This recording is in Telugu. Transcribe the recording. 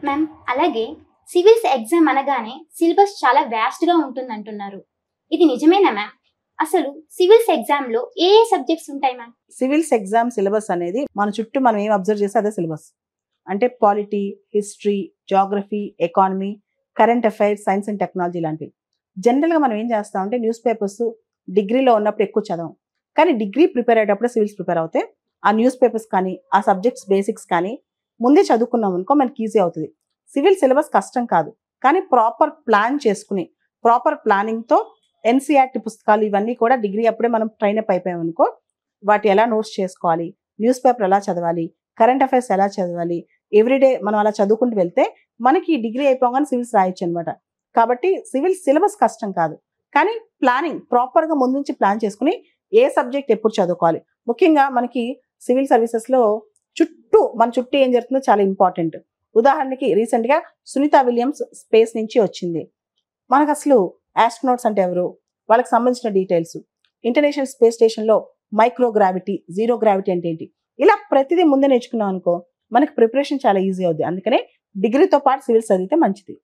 మ్యామ్ అలాగే సివిల్స్ ఎగ్జామ్ అనగానే సిలబస్ చాలా వ్యాస్ట్‌గా ఉంటుందంటున్నారు. ఇది నిజమేనా మ్యామ్? అసలు సివిల్స్ ఎగ్జామ్‌లో ఏ ఏ సబ్జెక్ట్స్ ఉంటాయి మ్యామ్? సివిల్స్ ఎగ్జామ్ సిలబస్ అనేది మన చుట్టూ మనం ఏం అబ్జర్వ్ చేస్తే అదే సిలబస్. అంటే polity, history, geography, economy, current affairs, science and technology లాంటివి. జనరల్‌గా మనం ఏం చేస్తామంటే న్యూస్ పేపర్స్ డిగ్రీలో ఉన్నప్పుడు ఎక్కువ చదవం. కానీ డిగ్రీ ప్రిపేర్ అయ్యేటప్పుడు సివిల్స్ ప్రిపేర్ అవుతే ఆ న్యూస్ పేపర్స్ కానీ, ఆ సబ్జెక్ట్స్ బేసిక్స్ కానీ ముందే చదువుకున్నాం అనుకో మనకి ఈజీ అవుతుంది. సివిల్ సిలబస్ కష్టం కాదు. కానీ ప్రాపర్ ప్లాన్ చేసుకుని, ప్రాపర్ ప్లానింగ్‌తో ఎన్‌సీఈఆర్‌టీ పుస్తకాలు ఇవన్నీ కూడా డిగ్రీ అప్పుడే మనం ట్రైన్ అప్ అయిపోయామనుకో, వాటి ఎలా నోట్స్ చేసుకోవాలి, న్యూస్ పేపర్ ఎలా చదవాలి, కరెంట్ అఫైర్స్ ఎలా చదవాలి, ఎవ్రీడే మనం అలా చదువుకుంటూ వెళ్తే మనకి డిగ్రీ అయిపోగానే సివిల్స్ రాయొచ్చనమాట. కాబట్టి సివిల్ సిలబస్ కష్టం కాదు. కానీ ప్లానింగ్ ప్రాపర్‌గా ముందు నుంచి ప్లాన్ చేసుకొని ఏ సబ్జెక్ట్ ఎప్పుడు చదువుకోవాలి. ముఖ్యంగా మనకి సివిల్ సర్వీసెస్‌లో మన చుట్టూ ఏం జరుగుతుందో చాలా ఇంపార్టెంట్. ఉదాహరణకి రీసెంట్‌గా సునీత విలియమ్స్ స్పేస్ నుంచి వచ్చింది. మనకసలు ఆస్ట్రోనాట్స్ అంటే ఎవరు? వాళ్ళకి సంబంధించిన డీటెయిల్స్. ఇంటర్నేషనల్ స్పేస్ స్టేషన్‌లో మైక్రో గ్రావిటీ, జీరో గ్రావిటీ అంటే ఏంటి? ఇలా ప్రతిదీ ముందే నేర్చుకున్నాం అనుకో, మనకి ప్రిపరేషన్ చాలా ఈజీ అవుద్ది. అందుకనే డిగ్రీతో పాటు సివిల్స్ చదివితే మంచిది.